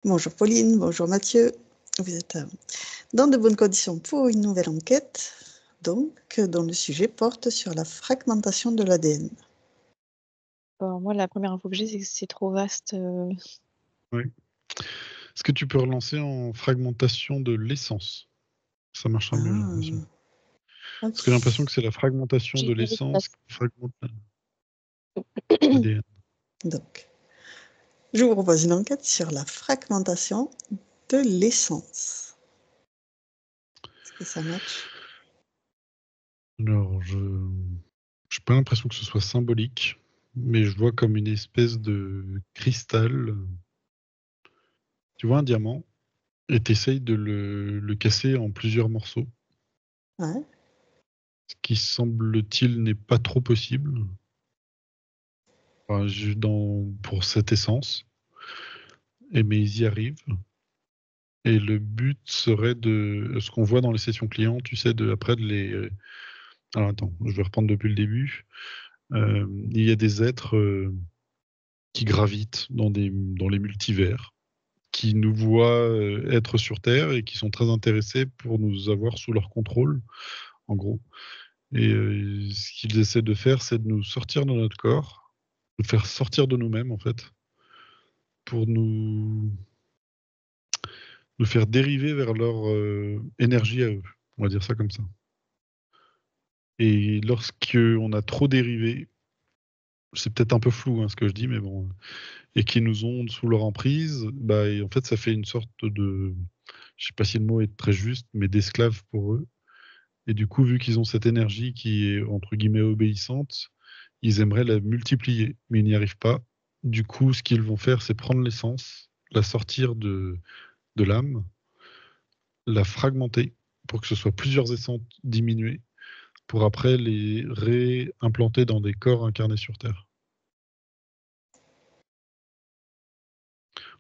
Bonjour Pauline, bonjour Mathieu. Vous êtes dans de bonnes conditions pour une nouvelle enquête, donc, dont le sujet porte sur la fragmentation de l'ADN. Alors moi, la première info que j'ai, c'est que c'est trop vaste. Oui. Est-ce que tu peux relancer en fragmentation de l'essence? Ça marchera mieux, j'ai l'impression. Parce que j'ai l'impression que c'est la fragmentation de l'essence qui fragmente l'ADN. Donc, je vous propose une enquête sur la fragmentation de l'essence. Est-ce que ça match? Alors, je n'ai pas l'impression que ce soit symbolique, mais je vois comme une espèce de cristal. Tu vois un diamant et tu essayes de le casser en plusieurs morceaux. Ouais. Ce qui semble-t-il n'est pas trop possible. Enfin, pour cette essence. Mais ils y arrivent. Et le but serait de ce qu'on voit dans les sessions clients, tu sais, après de les. Alors attends, je vais reprendre depuis le début. Il y a des êtres qui gravitent dans les multivers, qui nous voient être sur Terre et qui sont très intéressés pour nous avoir sous leur contrôle, en gros. Et ce qu'ils essaient de faire, c'est de nous sortir de notre corps, nous faire sortir de nous-mêmes, en fait, pour nous faire dériver vers leur énergie à eux. On va dire ça comme ça. Et lorsqu'on a trop dérivé, c'est peut-être un peu flou ce que je dis, mais bon, et qui nous ont sous leur emprise, et en fait, ça fait une sorte de, je sais pas si le mot est très juste, mais d'esclaves pour eux. Et du coup, vu qu'ils ont cette énergie qui est entre guillemets obéissante, ils aimeraient la multiplier, mais ils n'y arrivent pas. Du coup, ce qu'ils vont faire, c'est prendre l'essence, la sortir de l'âme, la fragmenter pour que ce soit plusieurs essences diminuées, pour après les réimplanter dans des corps incarnés sur Terre.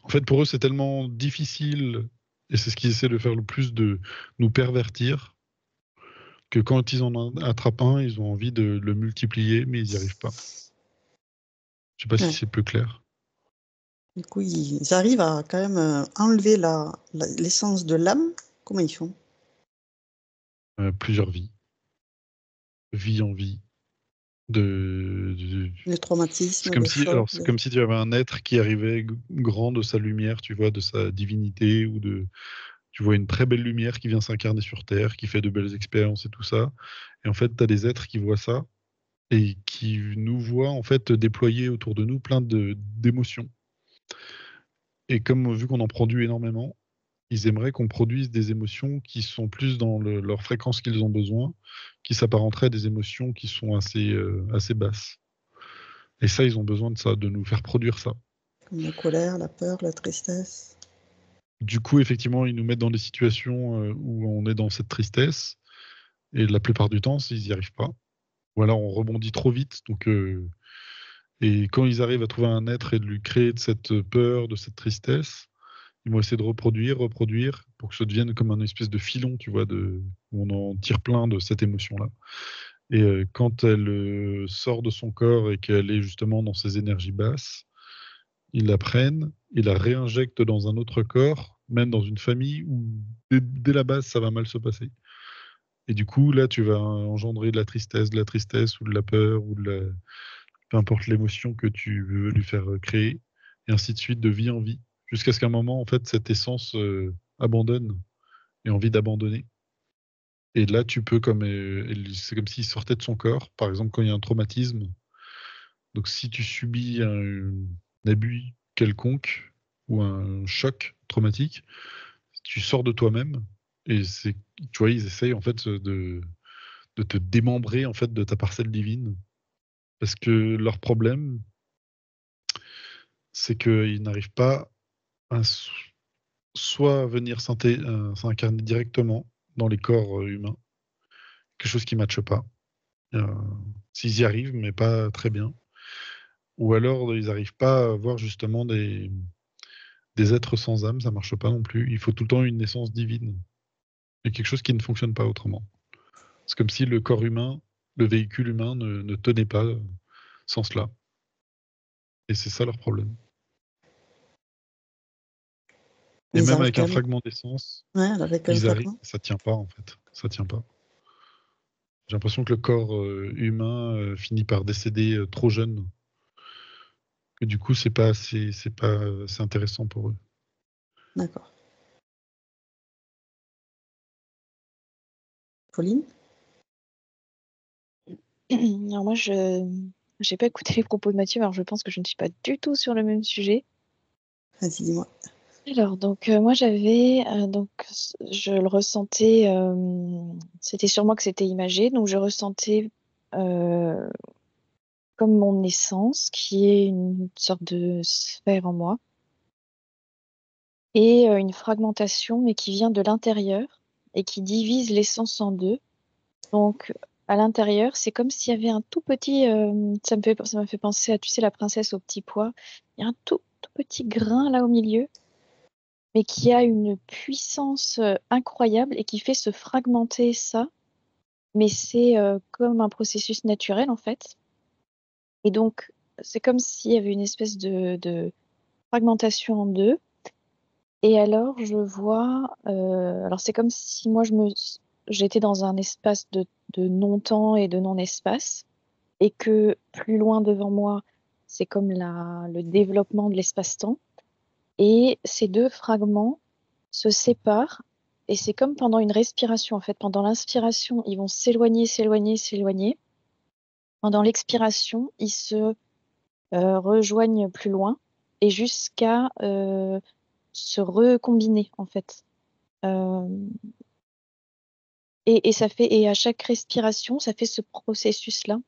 En fait, pour eux, c'est tellement difficile, et c'est ce qu'ils essaient de faire le plus, de nous pervertir, que quand ils en attrapent un, ils ont envie de le multiplier, mais ils n'y arrivent pas. Je sais pas si c'est plus clair. Du coup, ils arrivent à quand même enlever l'essence de l'âme. Comment ils font? Plusieurs vies. Vie en vie. Le traumatisme, C'est comme le si, choc. alors c'est comme si tu avais un être qui arrivait grand de sa lumière, tu vois, de sa divinité, ou tu vois une très belle lumière qui vient s'incarner sur Terre, qui fait de belles expériences et tout ça. Et en fait, tu as des êtres qui voient ça et qui nous voient en fait déployer autour de nous plein d'émotions. Et comme vu qu'on en produit énormément, ils aimeraient qu'on produise des émotions qui sont plus dans leur fréquence qu'ils ont besoin, qui s'apparenteraient à des émotions qui sont assez basses. Et ça, ils ont besoin de ça, de nous faire produire ça. Comme la colère, la peur, la tristesse. Du coup, effectivement, ils nous mettent dans des situations où on est dans cette tristesse. Et la plupart du temps, ils n'y arrivent pas. Ou alors, on rebondit trop vite. Et quand ils arrivent à trouver un être et de lui créer de cette peur, de cette tristesse, ils vont essayer de reproduire, pour que ça devienne comme un espèce de filon, tu vois, où on en tire plein de cette émotion-là. Et quand elle sort de son corps et qu'elle est justement dans ses énergies basses, ils la prennent, ils la réinjectent dans un autre corps, même dans une famille où dès la base, ça va mal se passer. Et du coup, là, tu vas engendrer de la tristesse ou de la peur, peu importe l'émotion que tu veux lui faire créer, et ainsi de suite, de vie en vie, jusqu'à ce qu'à un moment, en fait, cette essence abandonne et envie d'abandonner. Et là, tu peux, c'est comme s'il sortait de son corps, par exemple, quand il y a un traumatisme. Donc, si tu subis un abus quelconque ou un choc traumatique, tu sors de toi-même et tu vois, ils essayent en fait de te démembrer en fait de ta parcelle divine, parce que leur problème, c'est qu'ils n'arrivent pas à soit venir s'incarner directement dans les corps humains, quelque chose qui ne matche pas. Euh, S'ils y arrivent, mais pas très bien. Ou alors, ils n'arrivent pas à avoir justement des êtres sans âme, ça marche pas non plus. Il faut tout le temps une naissance divine. Et quelque chose qui ne fonctionne pas autrement. C'est comme si le corps humain, le véhicule humain ne tenait pas sans cela. Et c'est ça leur problème. Et Ils même arrivent avec un quand même. fragment d'essence, Ouais, avec un ils arrivent, fragment. ça tient pas en fait. Ça tient pas. J'ai l'impression que le corps humain finit par décéder trop jeune. Et du coup, c'est pas assez intéressant pour eux. D'accord. Pauline? Alors moi, je j'ai pas écouté les propos de Mathieu, alors je pense que je ne suis pas du tout sur le même sujet. Vas-y, dis-moi. Alors, donc, moi, j'avais, je le ressentais, c'était sur moi que c'était imagé, donc je ressentais comme mon essence, qui est une sorte de sphère en moi, et une fragmentation, mais qui vient de l'intérieur et qui divise l'essence en deux. Donc, à l'intérieur, c'est comme s'il y avait un tout petit, ça m'a fait penser à, tu sais, la princesse au petit pois. Il y a un tout petit grain là au milieu, mais qui a une puissance incroyable et qui fait se fragmenter ça. Mais c'est comme un processus naturel en fait. Et donc, c'est comme s'il y avait une espèce de fragmentation en deux. Et alors, je vois, alors c'est comme si moi j'étais dans un espace de non-temps et de non-espace, et que plus loin devant moi, c'est comme le développement de l'espace-temps. Et ces deux fragments se séparent, et c'est comme pendant une respiration, en fait. Pendant l'inspiration, ils vont s'éloigner, s'éloigner, s'éloigner. Pendant l'expiration, ils se rejoignent plus loin, et jusqu'à se recombiner, en fait. Euh, et à chaque respiration, ça fait ce processus-là.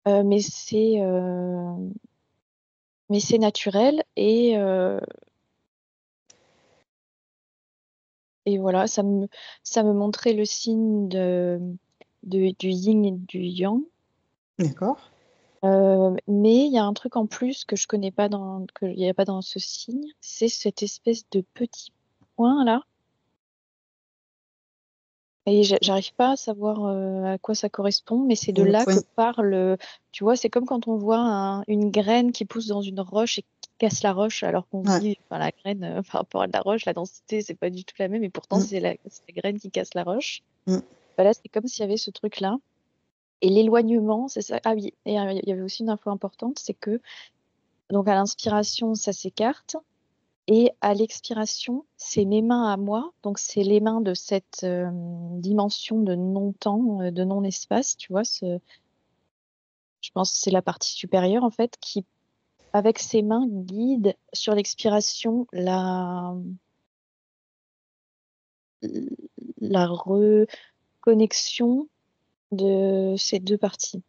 Mais c'est naturel, et voilà, ça me montrait le signe du yin et du yang. D'accord. Mais il y a un truc en plus que je connais pas qu'il n'y a pas dans ce signe, c'est cette espèce de petit point là. Et j'arrive pas à savoir à quoi ça correspond, mais c'est de Le là que point. parle. Tu vois, c'est comme quand on voit une graine qui pousse dans une roche et qui casse la roche, alors qu'on se Ouais. dit, enfin, la graine par rapport à la roche, la densité, c'est pas du tout la même, et pourtant, Mm, c'est la graine qui casse la roche. mm. Bah là, c'est comme s'il y avait ce truc-là. Et l'éloignement, c'est ça. Ah oui, et il y avait aussi une info importante, c'est que, donc à l'inspiration, ça s'écarte. Et à l'expiration, c'est mes mains à moi, donc c'est les mains de cette dimension de non-temps, de non-espace, tu vois. Je pense que c'est la partie supérieure, en fait, qui, avec ses mains, guide sur l'expiration la reconnexion de ces deux parties,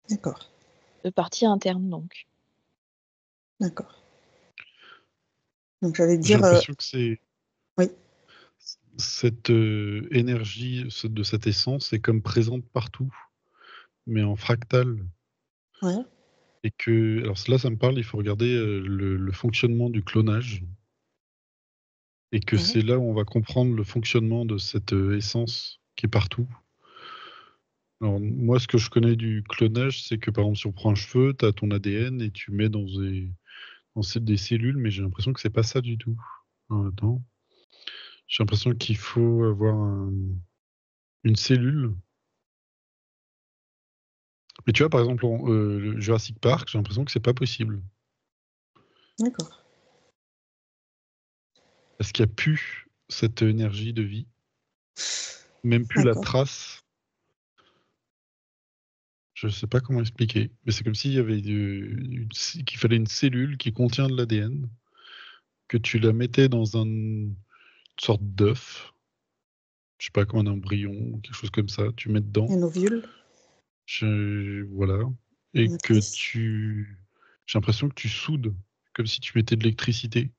D'accord. de parties internes, donc. D'accord. Donc j'allais J'ai dire, l'impression que c'est oui. cette énergie de cette essence est comme présente partout, mais en fractal. Ouais. Et que, alors là, ça me parle, il faut regarder le fonctionnement du clonage. Et que Ouais. c'est là où on va comprendre le fonctionnement de cette essence qui est partout. Alors, moi, ce que je connais du clonage, c'est que par exemple, si on prend un cheveu, tu as ton ADN et tu mets des cellules, mais j'ai l'impression que c'est pas ça du tout. Attends. J'ai l'impression qu'il faut avoir une cellule. Mais tu vois, par exemple, le Jurassic Park, j'ai l'impression que c'est pas possible. D'accord. Parce qu'il n'y a plus cette énergie de vie, même plus la D'accord. trace. Je sais pas comment expliquer, mais c'est comme s'il y avait qu'il fallait une cellule qui contient de l'ADN, que tu la mettais dans une sorte d'œuf, je sais pas, comme un embryon ou quelque chose comme ça, tu mets dedans, Un ovule, voilà, et que matrice. j'ai l'impression que tu soudes, comme si tu mettais de l'électricité,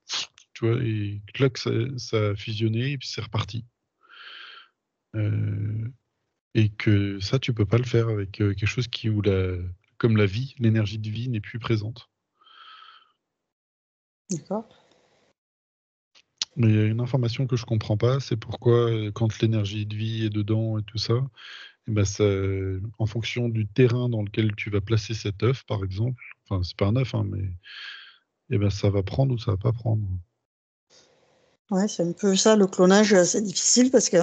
tu vois, et là que ça a fusionné et puis c'est reparti. Euh, et que ça, tu peux pas le faire avec quelque chose où comme la vie, l'énergie de vie n'est plus présente. D'accord. Mais il y a une information que je comprends pas, c'est pourquoi quand l'énergie de vie est dedans et tout ça, eh ben en fonction du terrain dans lequel tu vas placer cet œuf, par exemple, enfin c'est pas un œuf, hein, mais et ben ça va prendre ou ça va pas prendre. Ouais, c'est un peu ça, le clonage, c'est difficile parce que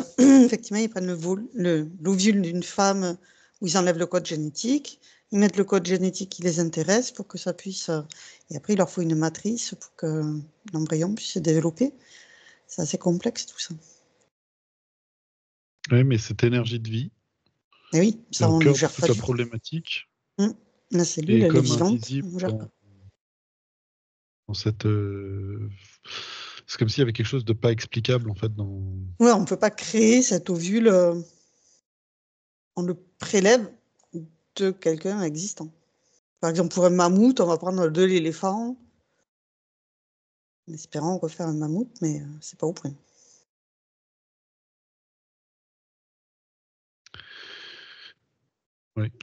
effectivement, ils prennent l'ovule d'une femme où ils enlèvent le code génétique, ils mettent le code génétique qui les intéresse pour que ça puisse. Et après, il leur faut une matrice pour que l'embryon puisse se développer. C'est assez complexe tout ça. Oui, mais cette énergie de vie Et oui, est ça, au on ne cœur de gère toute pas la du tout. problématique La cellule, et elle est comme vivante, invisible on ne gère pas. dans cette. C'est comme s'il y avait quelque chose de pas explicable en fait dans. Ouais, on ne peut pas créer cet ovule, on le prélève de quelqu'un existant. Par exemple, pour un mammouth, on va prendre de l'éléphant, en espérant refaire un mammouth, mais c'est pas au point. Oui. Par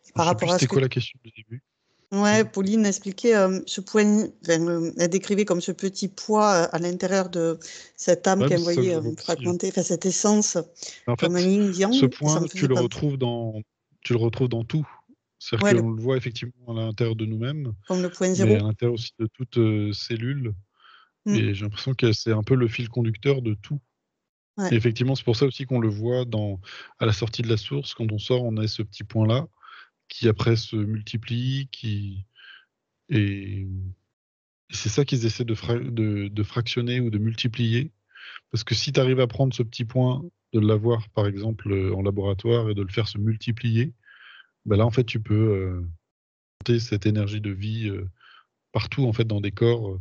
Je sais rapport plus à ce c'était que quoi la question du début. ouais, Pauline expliquait ce point, elle décrivait comme ce petit poids à l'intérieur de cette âme Ouais, qui est mais c'est ça que envoyée je vois aussi, hein. fragmentée, enfin cette essence En comme un fait, yin ce yang, et ça point, me faisait penser. tu le retrouves dans tout. C'est-à-dire Ouais, qu'on le voit effectivement à l'intérieur de nous-mêmes, comme le point mais à zéro. l'intérieur aussi de toute cellule. Mm, Et j'ai l'impression que c'est un peu le fil conducteur de tout. ouais. Et effectivement, c'est pour ça aussi qu'on le voit à la sortie de la source. Quand on sort, on a ce petit point-là qui après se multiplie, et, et c'est ça qu'ils essaient de fractionner ou de multiplier. Parce que si tu arrives à prendre ce petit point, de l'avoir par exemple en laboratoire et de le faire se multiplier, ben là en fait tu peux monter cette énergie de vie partout en fait dans des corps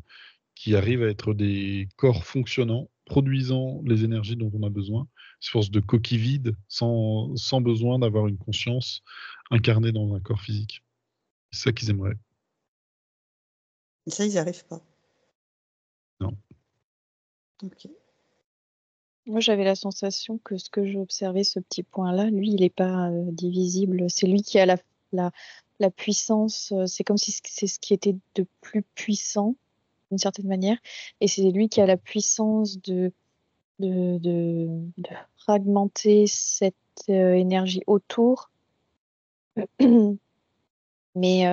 qui arrivent à être des corps fonctionnants, produisant les énergies dont on a besoin, source de coquille vide, sans besoin d'avoir une conscience incarnée dans un corps physique. C'est ça qu'ils aimeraient. Et ça, ils n'y arrivent pas. Non. Ok. Moi, j'avais la sensation que ce que j'observais, ce petit point-là, lui, il n'est pas divisible. C'est lui qui a la puissance. C'est comme si c'est ce qui était de plus puissant, d'une certaine manière. Et c'est lui qui a la puissance de fragmenter cette énergie autour. Mais,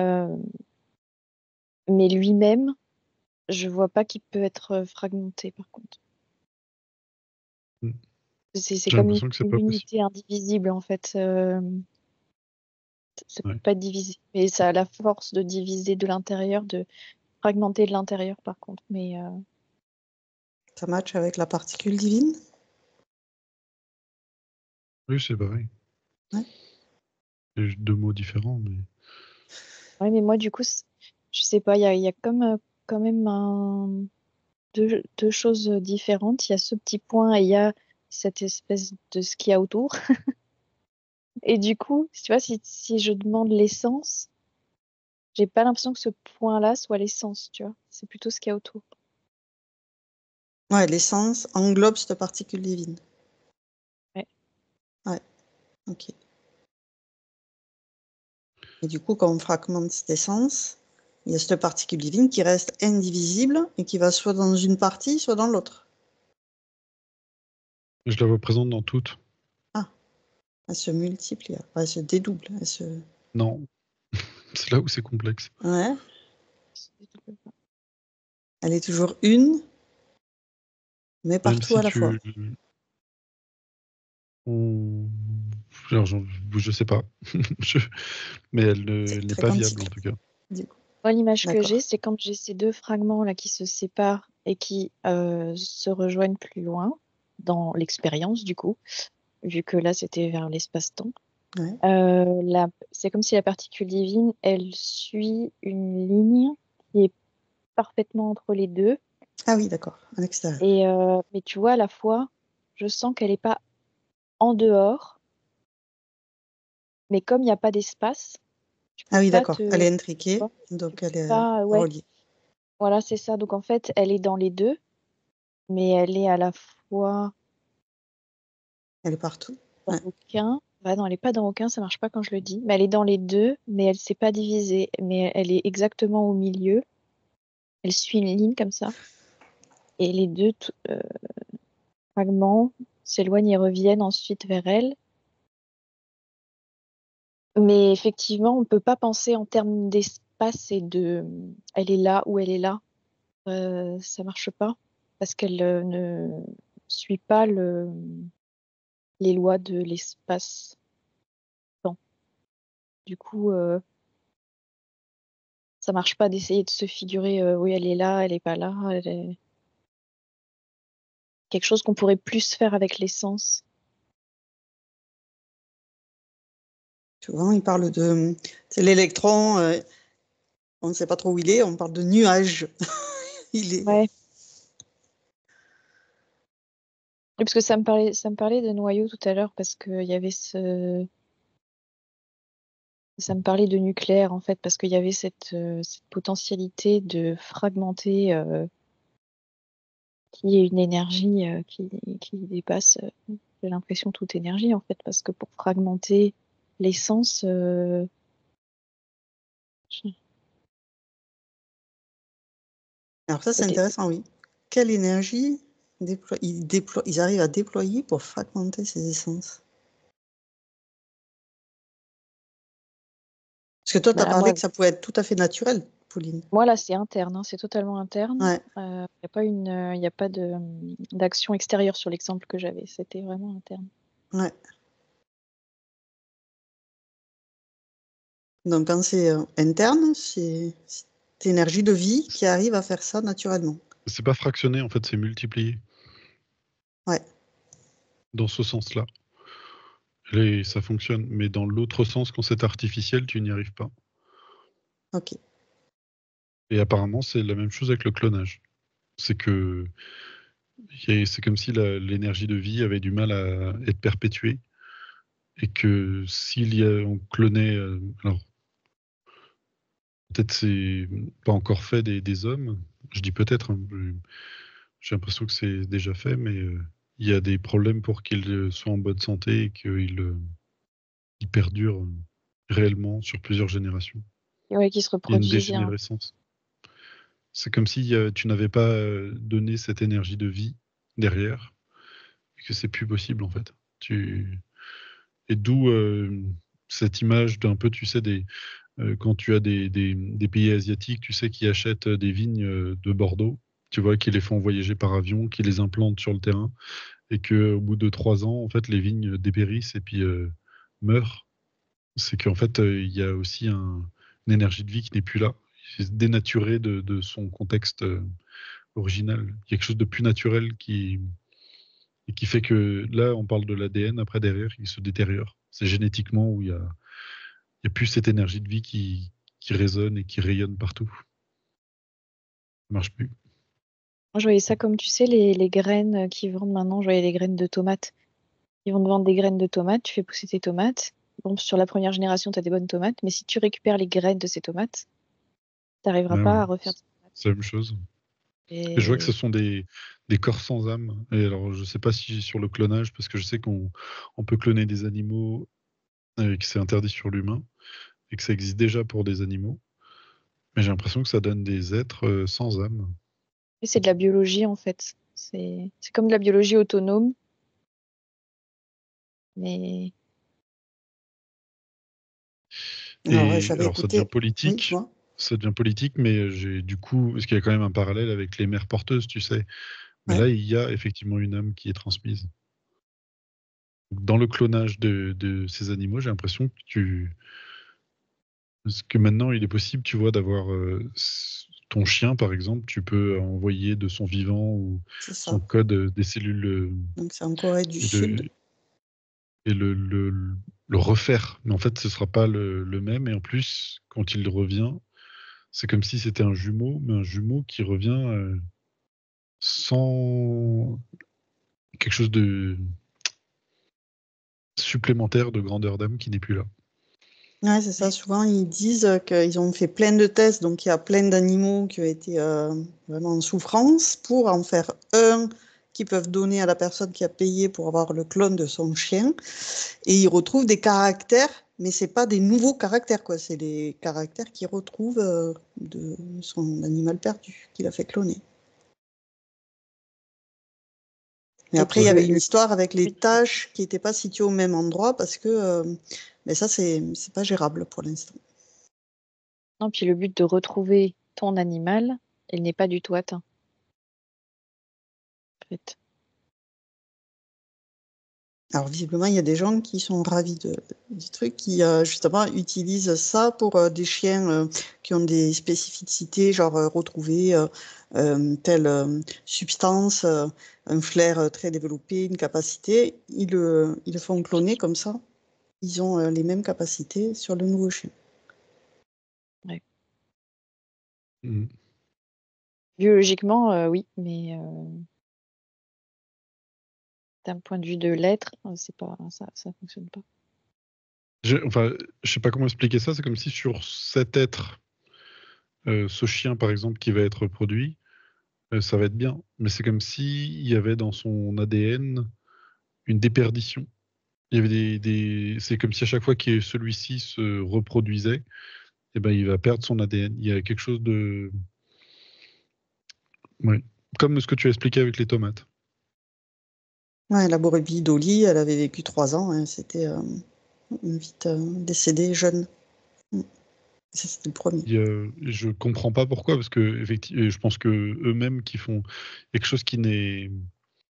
mais lui-même, je vois pas qu'il peut être fragmenté, par contre. Mm. C'est J'ai comme l'impression que c'est une pas possible. unité indivisible, en fait. Ça peut Ouais. pas être divisé. Mais ça a la force de diviser de l'intérieur, de fragmenter de l'intérieur, par contre. Mais Ça match avec la particule divine. Oui, c'est pareil. Ouais. C'est juste deux mots différents, mais. ouais, mais moi, du coup, je sais pas, il y a comme quand même deux choses différentes. Il y a ce petit point et il y a cette espèce de ce qu'il y a autour. Et du coup, tu vois, si je demande l'essence, j'ai pas l'impression que ce point-là soit l'essence, tu vois. C'est plutôt ce qu'il y a autour. Ouais, l'essence englobe cette particule divine. Ouais. Ouais, ok. Et du coup, quand on fragmente cette essence, il y a cette particule divine qui reste indivisible et qui va soit dans une partie, soit dans l'autre. Je la vois présente dans toutes. Ah, elle se multiplie, elle se dédouble. Non, c'est là où c'est complexe. Ouais, elle est toujours une, mais Même partout si à la fois. tu. on- Alors, je sais pas. Je- Mais C'est elle n'est très pas viable en quantique, tout cas. du coup. Moi, l'image que j'ai, D'accord. c'est quand j'ai ces deux fragments là qui se séparent et qui se rejoignent plus loin dans l'expérience, du coup, vu que là, c'était vers l'espace-temps. Ouais. C'est comme si la particule divine, elle suit une ligne qui est parfaitement entre les deux. Ah oui, d'accord, à l'extérieur. Mais tu vois, à la fois, je sens qu'elle n'est pas en dehors, mais comme il n'y a pas d'espace, tu Ah peux oui, pas d'accord. Elle te... est tu vois, intriquée, tu donc peux elle est pas... Ouais, reliée. voilà, c'est ça. Donc en fait, elle est dans les deux, mais elle est à la fois Elle est partout. dans Ouais. aucun. Bah non, elle est pas dans aucun, ça marche pas quand je le dis. Mais elle est dans les deux, mais elle s'est pas divisée. Mais elle est exactement au milieu. Elle suit une ligne comme ça. Et les deux fragments s'éloignent et reviennent ensuite vers elle. Mais effectivement, on peut pas penser en termes l'espace et elle est là ou elle est là, ça marche pas parce qu'elle ne suit pas les lois de l'espace-temps. Du coup, ça marche pas d'essayer de se figurer, oui, elle est là, elle est pas là, elle est quelque chose qu'on pourrait plus faire avec l'essence. Souvent, ils parlent de c'est l'électron, on ne sait pas trop où il est, on parle de nuage. Il est Ouais. Oui, parce que ça me parlait de noyau tout à l'heure parce qu'il y avait ça me parlait de nucléaire en fait parce qu'il y avait cette potentialité de fragmenter qui est une énergie qui dépasse, j'ai l'impression, toute énergie en fait parce que pour fragmenter l'essence, alors ça, c'est peut-être- intéressant, oui. Quelle énergie ils arrivent à déployer pour fragmenter ces essences? Parce que toi, tu as bah, parlé que ça pouvait être tout à fait naturel, Pauline. moi là c'est interne, hein, c'est totalement interne. Ouais. Il y a pas d'action extérieure sur l'exemple que j'avais, c'était vraiment interne. Ouais. Donc quand c'est interne, c'est énergie de vie qui arrive à faire ça naturellement. C'est pas fractionné, en fait, c'est multiplié. Ouais. Dans ce sens-là. Et ça fonctionne. Mais dans l'autre sens, quand c'est artificiel, tu n'y arrives pas. Ok. Et apparemment, c'est la même chose avec le clonage. C'est que c'est comme si l'énergie de vie avait du mal à être perpétuée. Et que on clonait. Alors, peut-être c'est pas encore fait des hommes. Je dis peut-être. Hein, j'ai l'impression que c'est déjà fait, mais il y a des problèmes pour qu'ils soient en bonne santé et qu'ils ils perdurent réellement sur plusieurs générations. Et ouais, qui se Il y a une reproduisent. dégénérescence. C'est comme si tu n'avais pas donné cette énergie de vie derrière, et que c'est plus possible en fait. Et d'où cette image d'un peu, tu sais, quand tu as des pays asiatiques, tu sais, qui achètent des vignes de Bordeaux, tu vois, qui les font voyager par avion, qui les implantent sur le terrain, et qu'au bout de 3 ans, en fait, les vignes dépérissent et puis meurent. C'est qu'en fait, il y a aussi une énergie de vie qui n'est plus là. C'est dénaturé de son contexte original. Quelque chose de plus naturel et qui fait que là, on parle de l'ADN, après derrière, il se détériore. C'est génétiquement où il y a plus cette énergie de vie qui résonne et qui rayonne partout. Ça marche plus. Moi, je voyais ça comme, tu sais, les graines qui vendent maintenant, je voyais les graines de tomates. Ils vont te vendre des graines de tomates, tu fais pousser tes tomates. Bon, sur la première génération, tu as des bonnes tomates, mais si tu récupères les graines de ces tomates, tu n'arriveras Ouais, pas ouais. à refaire des tomates. C'est la même chose. Et je vois que ce Et sont des corps sans âme. Et alors, je sais pas si sur le clonage, parce que je sais qu'on peut cloner des animaux et que c'est interdit sur l'humain et que ça existe déjà pour des animaux. Mais j'ai l'impression que ça donne des êtres sans âme. c'est de la biologie, en fait. C'est comme de la biologie autonome, mais Alors, ouais, Et j'avais alors, écouté. Oui, dis-moi. ça devient politique, mais j'ai du coup, parce qu'il y a quand même un parallèle avec les mères porteuses, tu sais. Mais Ouais. là, il y a effectivement une âme qui est transmise. Dans le clonage de ces animaux, j'ai l'impression parce que maintenant, il est possible, tu vois, d'avoir ton chien, par exemple, tu peux envoyer de son vivant ou C'est son ça. code des cellules Donc c'est en Corée du et, Sud. et le refaire. Mais en fait, ce sera pas le même. Et en plus, quand il revient, c'est comme si c'était un jumeau, mais un jumeau qui revient sans quelque chose de supplémentaire de grandeur d'âme qui n'est plus là. Ouais, c'est ça. Souvent, ils disent qu'ils ont fait plein de tests, donc il y a plein d'animaux qui ont été vraiment en souffrance pour en faire un qu'ils peuvent donner à la personne qui a payé pour avoir le clone de son chien. Et ils retrouvent des caractères, mais c'est pas des nouveaux caractères, quoi. C'est des caractères qu'ils retrouvent de son animal perdu qu'il a fait cloner. Mais ok. après, il y avait une histoire avec les tâches qui n'étaient pas situées au même endroit parce que mais ça, c'est pas gérable pour l'instant. Non, puis le but de retrouver ton animal, il n'est pas du tout atteint. En fait. Alors visiblement, il y a des gens qui sont ravis du truc, qui justement utilisent ça pour des chiens qui ont des spécificités, genre retrouver telle substance, un flair très développé, une capacité. Ils le font cloner comme ça. Ils ont les mêmes capacités sur le nouveau chien. Mm. Biologiquement, oui, mais d'un point de vue de l'être, c'est pas ça fonctionne pas. Enfin, je sais pas comment expliquer ça. C'est comme si sur cet être, ce chien par exemple qui va être produit, ça va être bien. Mais c'est comme s'il y avait dans son ADN une déperdition. Il y avait c'est comme si à chaque fois que celui-ci se reproduisait, eh ben, il va perdre son ADN. Il y a quelque chose de... Ouais. Comme ce que tu as expliqué avec les tomates. Ouais, la brebis Dolly, elle avait vécu 3 ans. Hein, c'était vite décédée jeune. Ça, c'était le premier. Je comprends pas pourquoi, parce que effectivement, je pense que eux-mêmes qui font quelque chose qui n'est...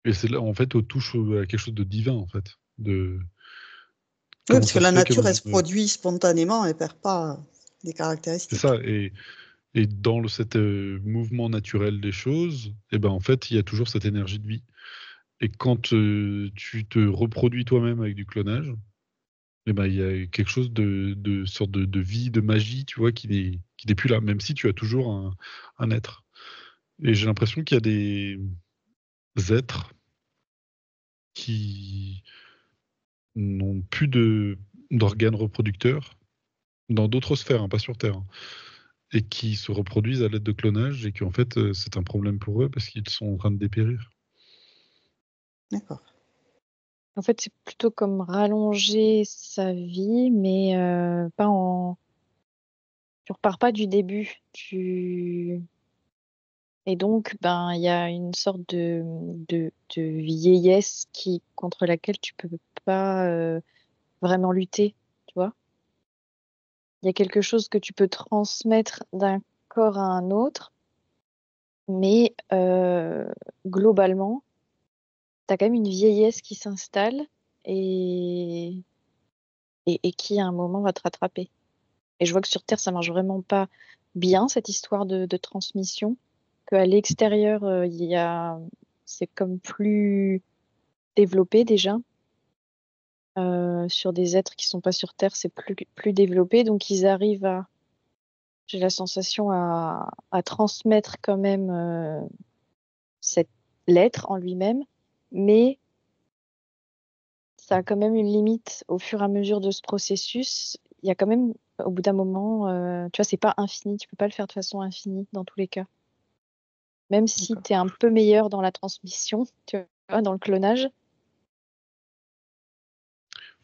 Et c'est là, en fait, on touche à quelque chose de divin, en fait. De... Oui, Comment parce que ça se la fait que nature, dans elle se une... produit spontanément, elle perd pas des C'est caractéristiques. ça, et dans cet mouvement naturel des choses, eh ben, en fait, il y a toujours cette énergie de vie. Et quand tu te reproduis toi-même avec du clonage, eh ben, il y a quelque chose de sorte de vie, de magie, tu vois, qui n'est plus là, même si tu as toujours un être. Et j'ai l'impression qu'il y a des êtres qui n'ont plus d'organes reproducteurs dans d'autres sphères, hein, pas sur Terre, hein, et qui se reproduisent à l'aide de clonage et qu'en fait, c'est un problème pour eux parce qu'ils sont en train de dépérir. D'accord. En fait, c'est plutôt comme rallonger sa vie, mais pas en. Tu repars pas du début. Et donc, ben, il y a une sorte de vieillesse contre laquelle tu peux pas vraiment lutter, tu vois. Il y a quelque chose que tu peux transmettre d'un corps à un autre, mais globalement, tu as quand même une vieillesse qui s'installe et, et qui, à un moment, va te rattraper. Et je vois que sur Terre, ça marche vraiment pas bien, cette histoire de transmission, qu'à l'extérieur, c'est comme plus développé déjà. Sur des êtres qui sont pas sur Terre, c'est plus développé. Donc, ils arrivent j'ai la sensation à transmettre quand même l'être en lui-même, mais ça a quand même une limite au fur et à mesure de ce processus. Il y a quand même, au bout d'un moment, tu vois, c'est pas infini. Tu peux pas le faire de façon infinie dans tous les cas. Même si tu es un peu meilleur dans la transmission, tu vois, dans le clonage.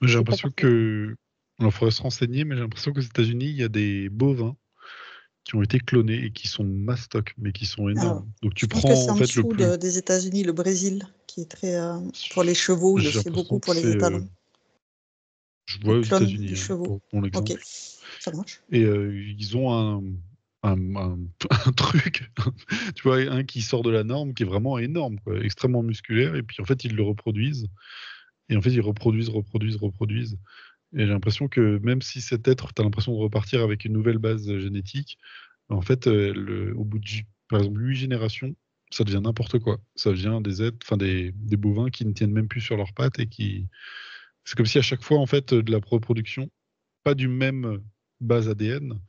J'ai C'est pas l'impression parfait. que... Il faudrait se renseigner, mais j'ai l'impression qu'aux États-Unis, il y a des bovins qui ont été clonés et qui sont mastoc, mais qui sont Alors, énormes. Donc tu je pense que prends c'est en en fait le dessous plus... des États-Unis, le Brésil, qui est très pour les chevaux, il le J'ai fait beaucoup l'impression que pour les c'est... étalons. je Il vois aux clone États-Unis, des hein, chevaux. pour mon Ok, exemple. ça marche. Et ils ont un truc, tu vois, un qui sort de la norme, qui est vraiment énorme, quoi, extrêmement musculaire, et puis en fait, ils le reproduisent. Et en fait, ils reproduisent. Et j'ai l'impression que même si cet être, tu as l'impression de repartir avec une nouvelle base génétique, en fait, au bout de, par exemple, 8 générations, ça devient n'importe quoi. Ça devient des êtres, enfin des bovins qui ne tiennent même plus sur leurs pattes et qui. C'est comme si à chaque fois, en fait, de la reproduction, pas du même base ADN,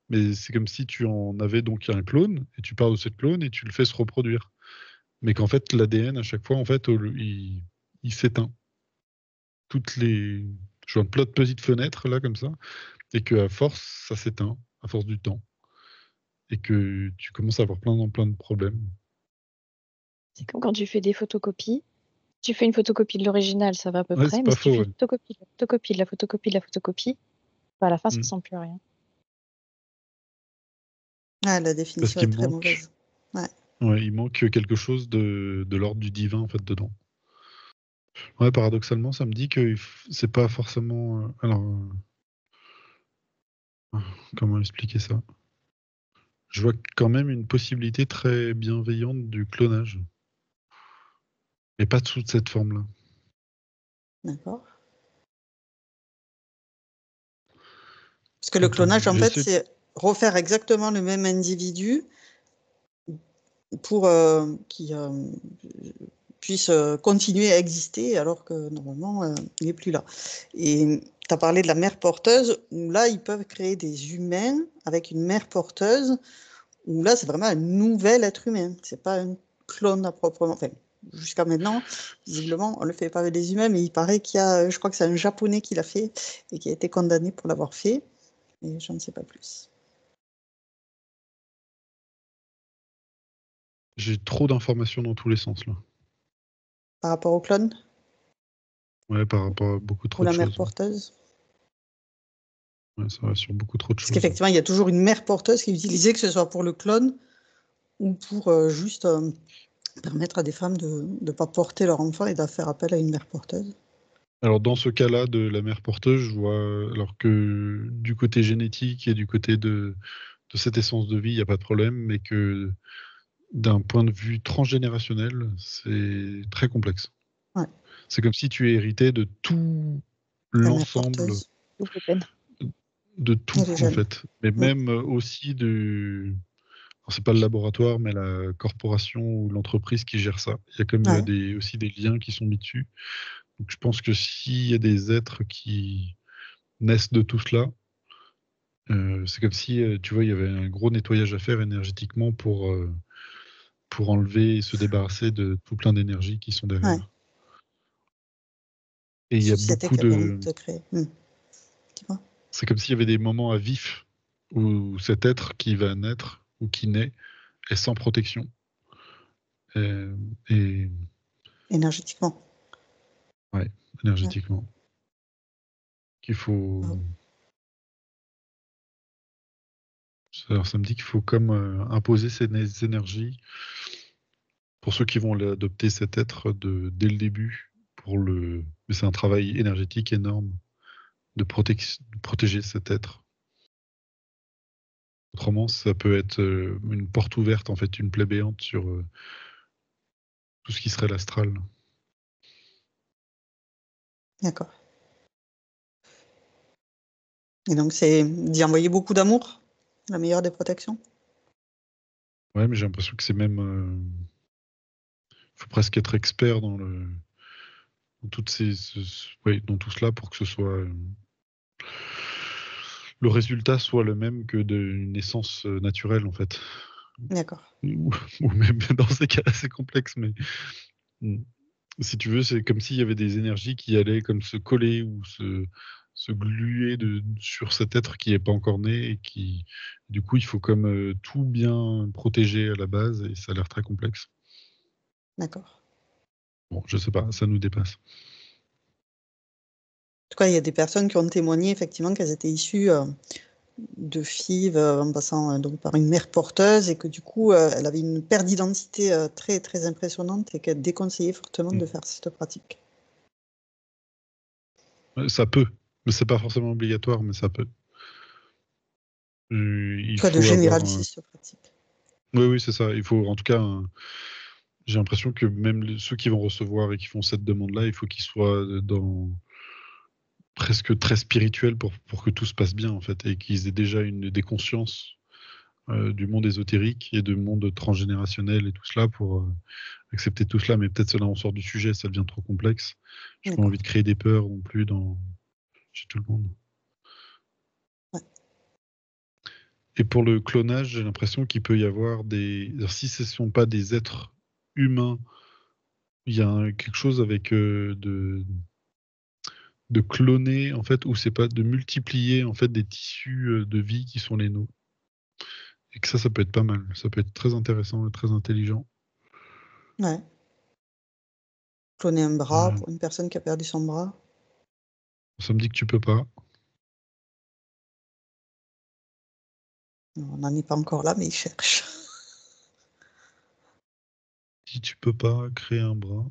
mais c'est comme si tu en avais donc un clone et tu pars de cette clone et tu le fais se reproduire. Mais qu'en fait, l'ADN, à chaque fois, en fait, il s'éteint. Toutes les. Je vois plein de petites fenêtres là, comme ça, et qu'à force, ça s'éteint, à force du temps. Et que tu commences à avoir plein de problèmes. C'est comme quand tu fais des photocopies. Tu fais une photocopie de l'original, ça va à peu Ouais, près, c'est mais pas si tu faux, fais ouais. une photocopie, de la photocopie, de la photocopie, de la photocopie, bah à la fin, ça Mm. ressemble plus à rien. Ah, la Parce définition est qu'il très manque, mauvaise. Ouais. ouais, il manque quelque chose de l'ordre du divin, en fait, dedans. Ouais, paradoxalement, ça me dit que c'est pas forcément. Alors, comment expliquer ça? Je vois quand même une possibilité très bienveillante du clonage. Mais pas sous cette forme-là. D'accord. Parce que le clonage, en fait, c'est refaire exactement le même individu pour qu'il puisse continuer à exister alors que normalement, il n'est plus là. Et tu as parlé de la mère porteuse, où là, ils peuvent créer des humains avec une mère porteuse, où là, c'est vraiment un nouvel être humain. C'est pas un clone à proprement. Enfin, jusqu'à maintenant, visiblement, on le fait pas avec des humains, mais il paraît qu'il y a, je crois que c'est un Japonais qui l'a fait et qui a été condamné pour l'avoir fait. Et je ne sais pas plus. J'ai trop d'informations dans tous les sens là. Par rapport au clone Ouais, par rapport à beaucoup ou trop de la mère choses. porteuse? Ouais, ça va sur beaucoup trop de Parce choses. qu'effectivement, il y a toujours une mère porteuse qui est utilisée, que ce soit pour le clone ou pour juste permettre à des femmes de ne pas porter leur enfant et de faire appel à une mère porteuse. Alors dans ce cas-là de la mère porteuse, je vois alors que du côté génétique et du côté de cette essence de vie, il n'y a pas de problème, mais que d'un point de vue transgénérationnel, c'est très complexe. Ouais. C'est comme si tu hérité de tout La mère l'ensemble porteuse Double peine. de tout et les en gènes. fait, mais même aussi de alors, c'est pas le laboratoire, mais la corporation ou l'entreprise qui gère ça. Il y a comme Ouais. aussi des liens qui sont mis dessus. Donc je pense que s'il y a des êtres qui naissent de tout cela, c'est comme si, tu vois, il y avait un gros nettoyage à faire énergétiquement pour enlever et se débarrasser de tout plein d'énergie qui sont Ouais. derrière. Et il y a Société beaucoup qui avait envie de... de créer. Dis-moi. C'est comme s'il y avait des moments à vif où cet être qui va naître ou qui naît est sans protection. Et Énergétiquement. ouais, Ouais. énergétiquement. Qu'il faut... Oh. Alors, ça me dit qu'il faut comme imposer ces énergies pour ceux qui vont adopter cet être dès le début. Mais c'est un travail énergétique énorme de protéger cet être. Autrement, ça peut être une porte ouverte, en fait, une plaie béante sur tout ce qui serait l'astral. D'accord. Et donc, c'est d'y envoyer beaucoup d'amour, la meilleure des protections. Ouais, mais j'ai l'impression que c'est même... faut presque être expert dans toutes ouais, dans tout cela pour que ce soit... le résultat soit le même que d'une naissance naturelle, en fait. D'accord. Ou même dans ces cas-là, c'est complexe, mais mm, si tu veux, c'est comme s'il y avait des énergies qui allaient comme se coller ou se gluer sur cet être qui n'est pas encore né et qui, du coup, il faut comme tout bien protéger à la base et ça a l'air très complexe. D'accord. Bon, je sais pas, ça nous dépasse. En tout cas, il y a des personnes qui ont témoigné effectivement qu'elles étaient issues de FIV en passant donc par une mère porteuse et que du coup, elle avait une perte d'identité très, très impressionnante et qu'elle déconseillait fortement de faire cette pratique. Ça peut, mais c'est pas forcément obligatoire, mais ça peut. En Il tout cas, de faut avoir généraliser cette pratique. Oui, oui, c'est ça. Il faut, en tout cas, j'ai l'impression que même ceux qui vont recevoir et qui font cette demande-là, il faut qu'ils soient dans presque très spirituels pour que tout se passe bien, en fait, et qu'ils aient déjà des consciences du monde ésotérique et du monde transgénérationnel et tout cela pour accepter tout cela. Mais peut-être cela, on sort du sujet, ça devient trop complexe. J'ai pas D'accord. envie de créer des peurs non plus chez tout le monde. Ouais. Et pour le clonage, j'ai l'impression qu'il peut y avoir alors, si ce ne sont pas des êtres humains, il y a quelque chose avec de cloner, en fait, ou c'est pas de multiplier, en fait, des tissus de vie qui sont les nôtres. Et que ça peut être pas mal. Ça peut être très intéressant et très intelligent. Ouais. Cloner un bras Euh, pour une personne qui a perdu son bras. Ça me dit que tu peux pas. On n'en est pas encore là, mais ils cherchent. Si tu peux pas créer un bras.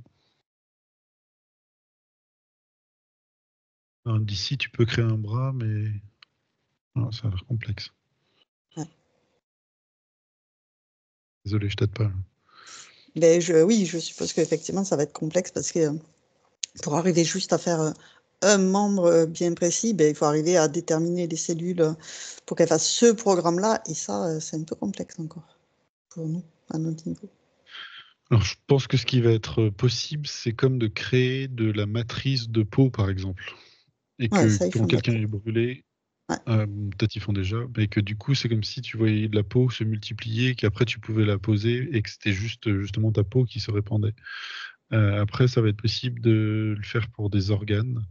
Alors, d'ici, tu peux créer un bras, mais ça a l'air complexe. Ouais. Désolé, je t'aide pas. Mais oui, je suppose qu'effectivement, ça va être complexe parce que pour arriver juste à faire un membre bien précis, ben, il faut arriver à déterminer les cellules pour qu'elles fassent ce programme-là. Et ça, c'est un peu complexe encore pour nous, à notre niveau. Alors, je pense que ce qui va être possible, c'est comme de créer de la matrice de peau, par exemple. Et Ouais, que ça, ils quand font de la quelqu'un peau. est brûlé, Ouais. peut-être ils font déjà, mais que du coup, c'est comme si tu voyais de la peau se multiplier, qu'après tu pouvais la poser et que c'était juste justement ta peau qui se répandait. Après, ça va être possible de le faire pour des organes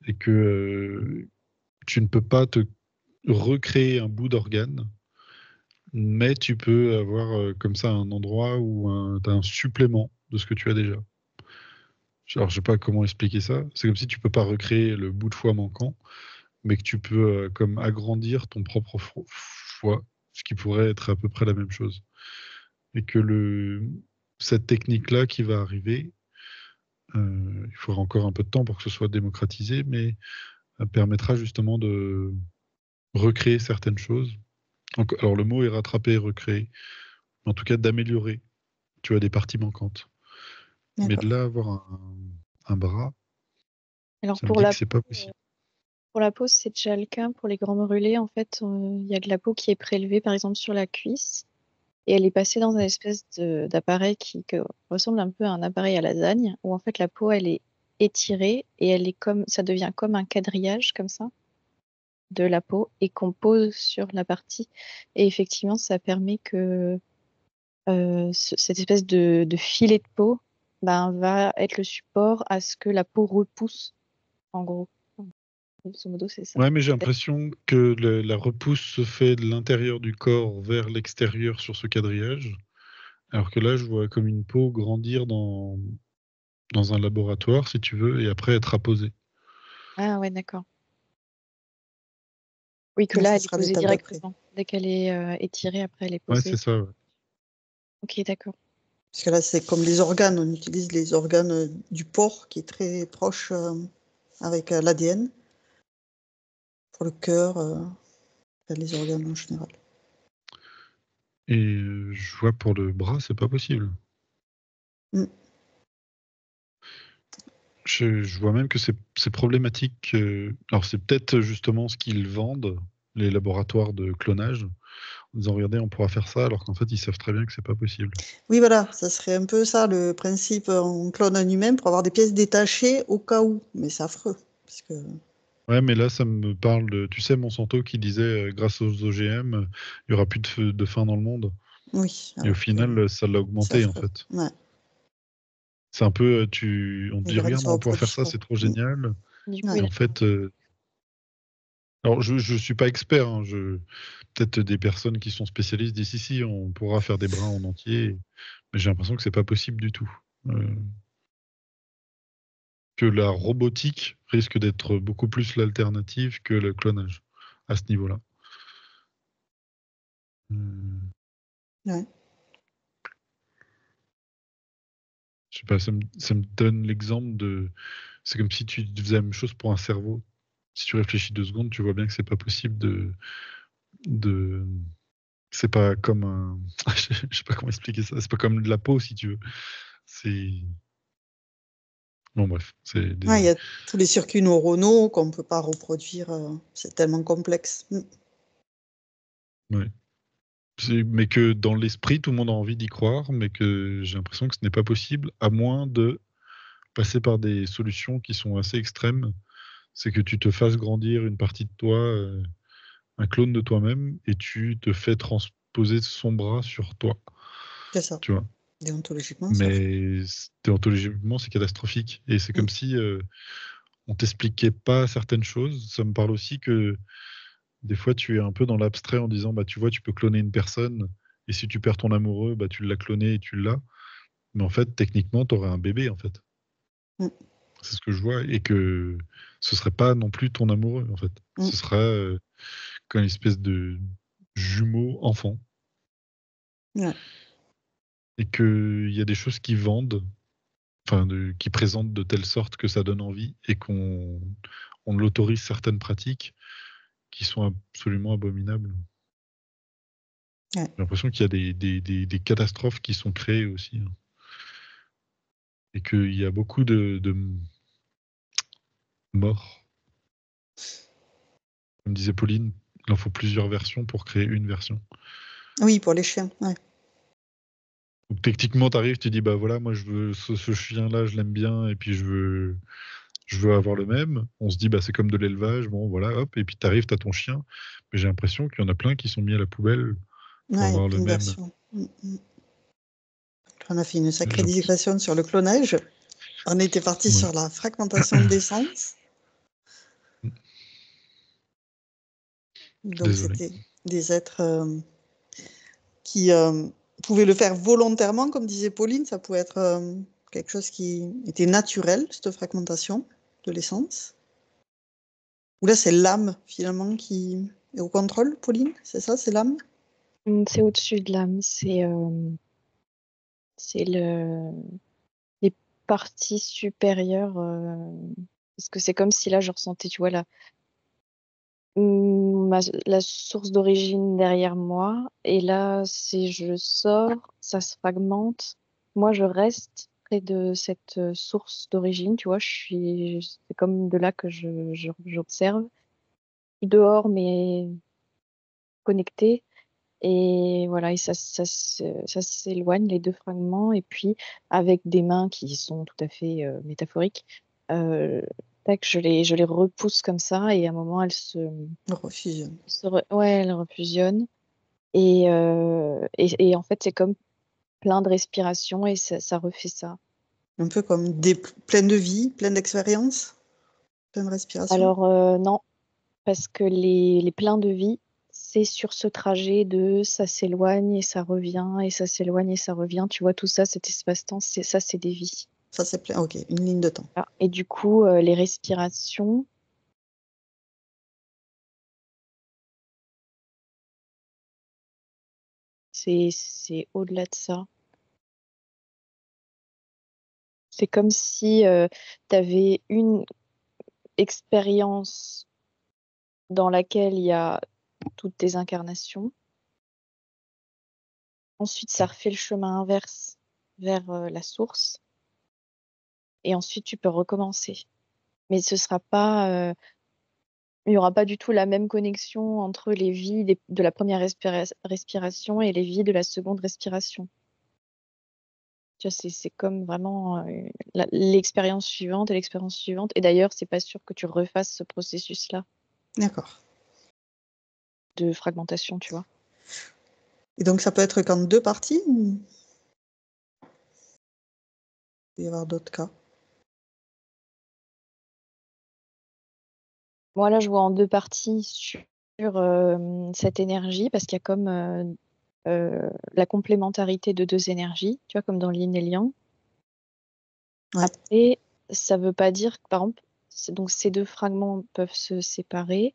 et que tu ne peux pas te recréer un bout d'organe, mais tu peux avoir comme ça un endroit où tu as un supplément de ce que tu as déjà. Alors, je sais pas comment expliquer ça. C'est comme si tu peux pas recréer le bout de foie manquant, mais que tu peux comme agrandir ton propre foie, ce qui pourrait être à peu près la même chose. Et que cette technique-là qui va arriver, il faudra encore un peu de temps pour que ce soit démocratisé, mais permettra justement de recréer certaines choses. Alors le mot est rattraper, recréer, en tout cas d'améliorer, tu as des parties manquantes. Mais de D'accord. là avoir un bras, Alors ça me dit que c'est pas possible. pour la peau, c'est déjà le cas. Pour les grands brûlés, en fait, il y a de la peau qui est prélevée, par exemple, sur la cuisse. Et elle est passée dans une espèce d'appareil qui ressemble un peu à un appareil à lasagne, où en fait la peau, elle est étirée et ça devient comme un quadrillage, comme ça, de la peau, et qu'on pose sur la partie. Et effectivement, ça permet que cette espèce de filet de peau va être le support à ce que la peau repousse, en gros. Grosso modo, c'est ça. Ouais, mais j'ai l'impression que la repousse se fait de l'intérieur du corps vers l'extérieur sur ce quadrillage, alors que là, je vois comme une peau grandir dans un laboratoire, si tu veux, et après être apposée. Ah ouais, d'accord. Oui, que Donc, là, ça elle est sera posée l'étape d'après. directement. Dès qu'elle est étirée, après, elle est Ouais, posée. c'est ça. Ouais. Ok, d'accord. Parce que là, c'est comme les organes. On utilise les organes du porc qui est très proche avec l'ADN pour le cœur, les organes en général. Et je vois pour le bras, c'est pas possible. Mm. Je vois même que c'est problématique. Alors, c'est peut-être justement ce qu'ils vendent, les laboratoires de clonage, en disant, regardez, on pourra faire ça, alors qu'en fait, ils savent très bien que c'est pas possible. Oui, voilà, ça serait un peu ça le principe. On clone un humain pour avoir des pièces détachées au cas où. Mais c'est affreux. Parce que... Ouais, mais là, ça me parle de, tu sais, Monsanto qui disait, grâce aux OGM, il y aura plus de faim dans le monde. Oui, Et au alors que final, ça l'a c'est augmenté, en affreux. fait. Ouais. C'est un peu, on te Les dit, graines regarde, se on va pouvoir faire reproduisent ça, pas. c'est trop génial. Du coup, Ouais. Et il en fait, alors je suis pas expert, hein, peut-être des personnes qui sont spécialistes disent, si, on pourra faire des brins en entier, mais j'ai l'impression que c'est pas possible du tout. Que la robotique risque d'être beaucoup plus l'alternative que le clonage à ce niveau-là. Ouais. Je sais pas, ça me donne l'exemple de. C'est comme si tu faisais la même chose pour un cerveau. Si tu réfléchis 2 secondes, tu vois bien que c'est pas possible de. C'est pas comme un. Je sais pas comment expliquer ça. C'est pas comme de la peau, si tu veux. C'est. Bon, bref, c'est Ouais, il y désolé. a tous les circuits neuronaux qu'on ne peut pas reproduire. C'est tellement complexe. Mm. Ouais. Mais que dans l'esprit, tout le monde a envie d'y croire, mais que j'ai l'impression que ce n'est pas possible, à moins de passer par des solutions qui sont assez extrêmes. C'est que tu te fasses grandir une partie de toi, un clone de toi-même, et tu te fais transposer son bras sur toi, C'est ça. tu vois. Déontologiquement, c'est affreux. Mais déontologiquement, c'est catastrophique. Et c'est Mm. comme si on t'expliquait pas certaines choses. Ça me parle aussi que des fois, tu es un peu dans l'abstrait en disant, bah, tu vois, tu peux cloner une personne, et si tu perds ton amoureux, bah, tu l'as cloné et tu l'as. Mais en fait, techniquement, tu aurais un bébé, en fait. Mm. C'est ce que je vois, et que ce serait pas non plus ton amoureux, en fait. Mm. Ce serait comme une espèce de jumeau enfant. Ouais. Et qu'il y a des choses qui vendent, enfin, qui présentent de telle sorte que ça donne envie, et on l'autorise certaines pratiques qui sont absolument abominables. Ouais. J'ai l'impression qu'il y a des catastrophes qui sont créées aussi, hein. Et qu'il y a beaucoup de morts. Comme disait Pauline, il en faut plusieurs versions pour créer une version. Oui, pour les chiens, ouais. Donc techniquement, tu arrives, tu dis, bah voilà, moi je veux ce chien-là, je l'aime bien, et puis je veux avoir le même. On se dit, bah c'est comme de l'élevage, bon voilà, hop, et puis tu arrives, tu as ton chien. Mais j'ai l'impression qu'il y en a plein qui sont mis à la poubelle pour Ouais, il y a avoir plein le de même. versions. On a fait une sacrée J'ai l'impression- digression sur le clonage. On était parti Ouais. sur la fragmentation d'essence. Donc, Désolé. c'était des êtres qui pouvaient le faire volontairement, comme disait Pauline. Ça pouvait être quelque chose qui était naturel, cette fragmentation de l'essence. Ou là, c'est l'âme, finalement, qui est au contrôle, Pauline? C'est ça, c'est l'âme? C'est au-dessus de l'âme, c'est les parties supérieures. Parce que c'est comme si là, je ressentais, tu vois, la source d'origine derrière moi. Et là, si je sors, ça se fragmente. Moi, je reste près de cette source d'origine, tu vois. C'est comme de là que j'observe. Je suis dehors, mais connecté. Et voilà, et ça s'éloigne, les deux fragments. Et puis, avec des mains qui sont tout à fait métaphoriques, euh, tac, je les repousse comme ça. Et à un moment, Refusion. ouais, elles refusionnent. Et en fait, c'est comme plein de respiration et ça refait ça. Un peu comme plein de vie, plein d'expérience, plein de respiration. Alors, non, parce que les pleins de vie, c'est sur ce trajet de ça s'éloigne et ça revient, et ça s'éloigne et ça revient. Tu vois, tout ça, cet espace-temps, c'est des vies. Ça, c'est plein. Ok, une ligne de temps. Voilà. Et du coup, les respirations, c'est au-delà de ça. C'est comme si tu avais une expérience dans laquelle il y a toutes tes incarnations. Ensuite, ça refait le chemin inverse vers la source. Et ensuite, tu peux recommencer. Mais ce sera pas, il n'y aura pas du tout la même connexion entre les vies de la première respiration et les vies de la seconde respiration. Tu vois, c'est comme vraiment l'expérience suivante et l'expérience suivante. Et d'ailleurs, c'est pas sûr que tu refasses ce processus-là D'accord. de fragmentation, tu vois. Et donc, ça peut être qu'en deux parties ou il peut y avoir d'autres cas? Moi, là, je vois en deux parties sur cette énergie, parce qu'il y a comme la complémentarité de deux énergies, tu vois, comme dans l'yin et le yang. Ouais. Après, ça veut pas dire que, par exemple, donc ces deux fragments peuvent se séparer.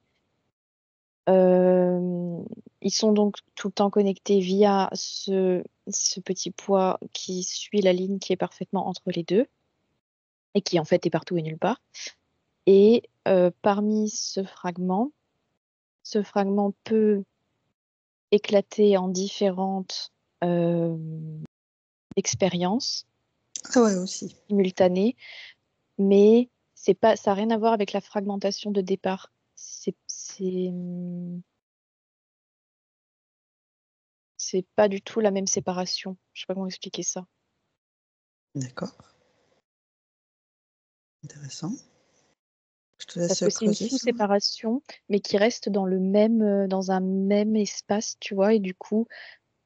Euh, Ils sont donc tout le temps connectés via ce petit poids qui suit la ligne qui est parfaitement entre les deux et qui en fait est partout et nulle part. Et parmi ce fragment peut éclater en différentes euh, expériences Ah ouais, aussi. simultanées, mais ça n'a rien à voir avec la fragmentation de départ. C'est pas du tout la même séparation. Je sais pas comment expliquer ça. D'accord. Intéressant. Je te laisse Parce que c'est une creuser ça. sous-séparation, mais qui reste dans un même espace, tu vois, et du coup,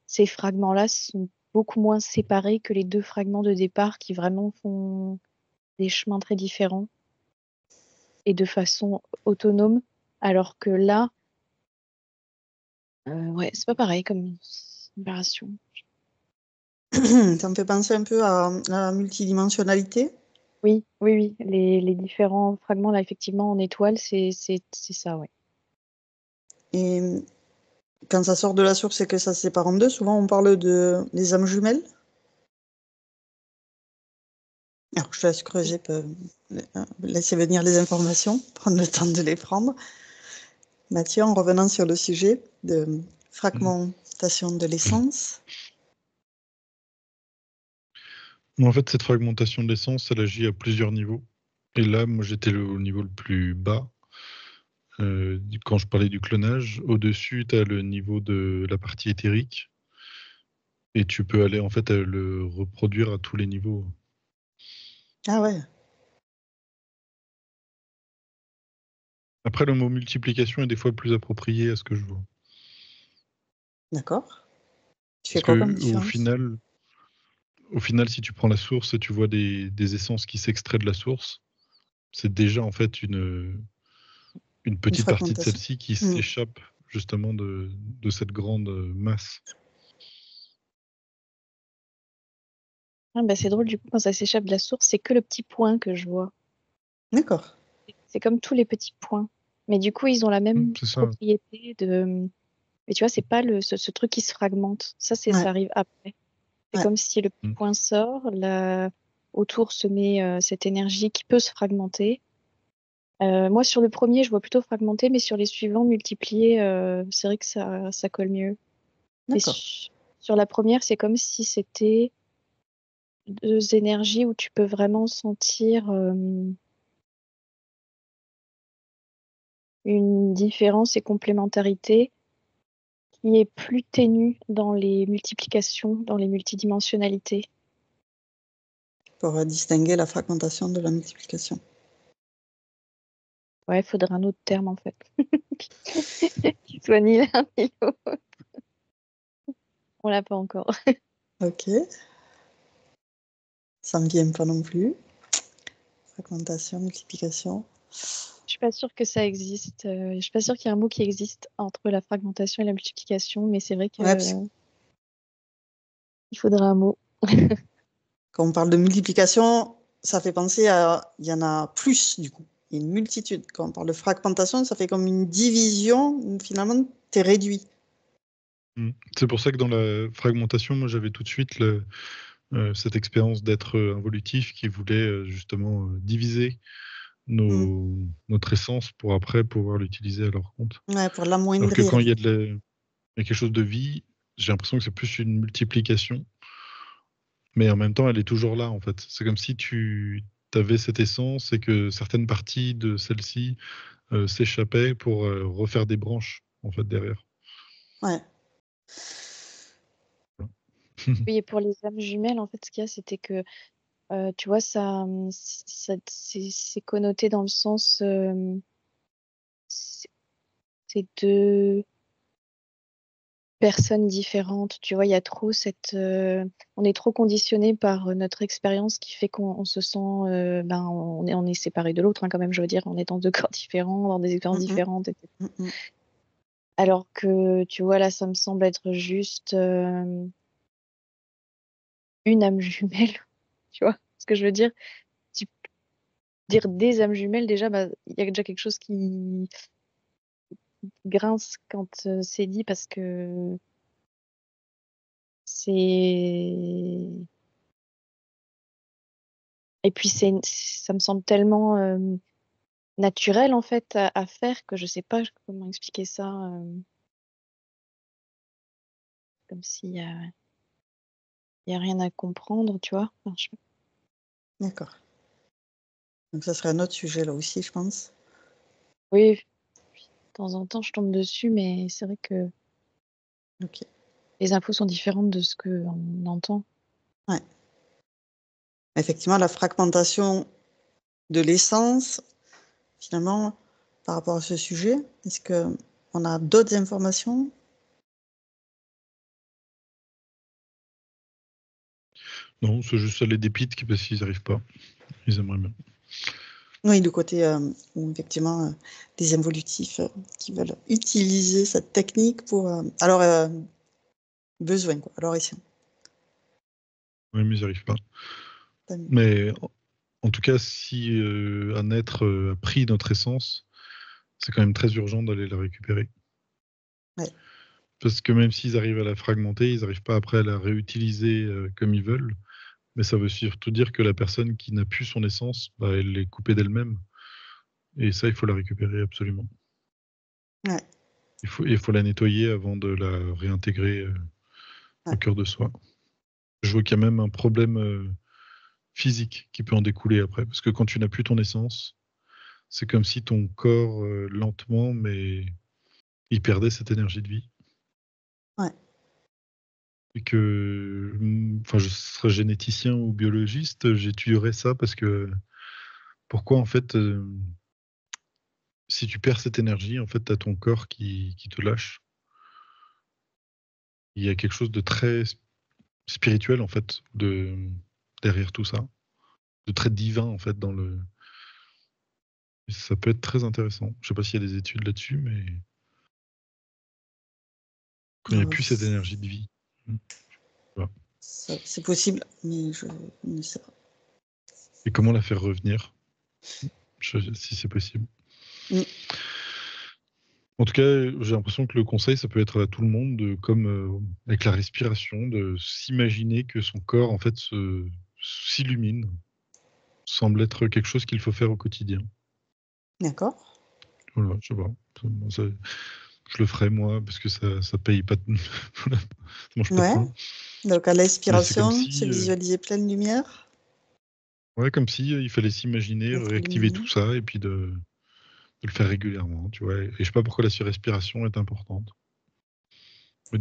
ces fragments-là sont beaucoup moins séparés que les deux fragments de départ qui vraiment font des chemins très différents et de façon autonome, alors que là, ouais, c'est pas pareil comme séparation. Ça me fait penser un peu à la multidimensionnalité. Oui, oui, oui, les différents fragments, là, effectivement, en étoile, c'est ça, ouais. Et quand ça sort de la source et que ça se sépare en deux, souvent on parle de des âmes jumelles. Alors, je te laisse creuser, laisser venir les informations, prendre le temps de les prendre. Mathieu, en revenant sur le sujet de Mm. fragmentation de l'essence. En fait, cette fragmentation de l'essence, elle agit à plusieurs niveaux. Et là, moi, j'étais au niveau le plus bas. Quand je parlais du clonage, au-dessus, tu as le niveau de la partie éthérique. Et tu peux aller en fait le reproduire à tous les niveaux. Ah ouais, Après, le mot multiplication est des fois plus approprié à ce que je vois. d'accord. Tu fais Parce quoi comme que différence? au final, si tu prends la source et tu vois des essences qui s'extraient de la source, c'est déjà en fait une Une petite partie de fragmentation. celle-ci qui s'échappe justement de cette grande masse. Ah, bah, c'est drôle, du coup, quand ça s'échappe de la source, c'est que le petit point que je vois. D'accord. C'est comme tous les petits points. Mais du coup, ils ont la même C'est ça. propriété de. Mais tu vois, c'est pas ce truc qui se fragmente. Ça Ouais, ça arrive après. C'est ouais, comme si le petit Mm. point sort, autour se met cette énergie qui peut se fragmenter. Moi, sur le premier, je vois plutôt fragmenter, mais sur les suivants, multiplier, c'est vrai que ça colle mieux. Mais d'accord. sur la première, c'est comme si c'était deux énergies où tu peux vraiment sentir une différence et complémentarité qui est plus ténue dans les multiplications, dans les multidimensionnalités. Pour distinguer la fragmentation de la multiplication. Ouais, il faudrait un autre terme en fait, qui soit ni l'un ni l'autre. On l'a pas encore. Ok, ça me vient pas non plus. Fragmentation, multiplication. Je suis pas sûre que ça existe. Je suis pas sûre qu'il y ait un mot qui existe entre la fragmentation et la multiplication, mais c'est vrai que Ouais, parce que il faudrait un mot. quand on parle de multiplication, ça fait penser à... Il y en a plus, du coup. Il y a une multitude. Quand on parle de fragmentation, ça fait comme une division où finalement, tu es réduit. Mm. C'est pour ça que dans la fragmentation, moi j'avais tout de suite cette expérience d'être involutif qui voulait justement diviser Mm. notre essence pour après pouvoir l'utiliser à leur compte. Ouais, pour Alors que l'amoindrir. quand il y a il y a quelque chose de vie, j'ai l'impression que c'est plus une multiplication, mais en même temps, elle est toujours là en fait. C'est comme si tu avais cette essence et que certaines parties de celle-ci s'échappaient pour refaire des branches en fait derrière. Ouais, Oui, et pour les âmes jumelles, en fait, ce qu'il y a, c'était que, tu vois, c'est connoté dans le sens, c'est c'est deux personnes différentes. Tu vois, il y a trop on est trop conditionné par notre expérience qui fait qu'on se sent, ben, on est séparé de l'autre, hein, quand même, je veux dire, on est dans deux corps différents, dans des expériences mm, mm, différentes, etc. mm, mm. Alors que, tu vois, là, ça me semble être juste une âme jumelle, tu vois ce que je veux dire? Tu- Dire des âmes jumelles, déjà, bah, il y a déjà quelque chose qui grince quand c'est dit parce que c'est. Et puis, ça me semble tellement naturel, en fait, à faire que je sais pas comment expliquer ça, comme y a rien à comprendre, tu vois. Enfin, D'accord. Donc, ça serait un autre sujet là aussi, je pense. oui, de temps en temps, je tombe dessus, mais c'est vrai que Ok. les infos sont différentes de ce qu'on entend. Ouais. Effectivement, la fragmentation de l'essence, finalement, par rapport à ce sujet, est-ce qu'on a d'autres informations? Non, c'est juste ça les dépites parce qu'ils n'arrivent pas. Ils aimeraient bien. Oui, le côté où effectivement des involutifs qui veulent utiliser cette technique pour à leur besoin, quoi, à leur escient. Oui, mais ils n'arrivent pas. Tant mieux. Mais en tout cas, si un être a pris notre essence, c'est quand même très urgent d'aller la récupérer. Ouais. Parce que même s'ils arrivent à la fragmenter, ils n'arrivent pas après à la réutiliser comme ils veulent. Mais ça veut surtout dire que la personne qui n'a plus son essence, bah, elle est coupée d'elle-même. Et ça, il faut la récupérer absolument. Ouais. Il faut la nettoyer avant de la réintégrer au Ouais. cœur de soi. Je vois qu'il y a même un problème physique qui peut en découler après. Parce que quand tu n'as plus ton essence, c'est comme si ton corps, lentement, mais il perdait cette énergie de vie. Ouais. Et que, enfin, je serais généticien ou biologiste, j'étudierais ça parce que pourquoi, en fait, si tu perds cette énergie, en fait, tu as ton corps qui te lâche. Il y a quelque chose de très spirituel, en fait, derrière tout ça, de très divin, en fait, dans le. Ça peut être très intéressant. Je sais pas s'il y a des études là-dessus, mais quand il n'y a plus cette énergie de vie. Voilà. C'est possible, mais je ne sais pas. Et comment la faire revenir, si c'est possible. Mm. En tout cas, j'ai l'impression que le conseil, ça peut être à tout le monde, comme avec la respiration, de s'imaginer que son corps, en fait, s'illumine, semble être quelque chose qu'il faut faire au quotidien. D'accord. Voilà, je sais pas. Je le ferai moi, parce que ça paye pas, ça mange pas de Ouais. pain. Donc à Mais c'est comme l'expiration, c'est si, visualiser pleine lumière. ouais, comme si il fallait s'imaginer, Être réactiver illuminé. tout ça, et puis de le faire régulièrement, tu vois. Et je sais pas pourquoi la surrespiration est importante. Mais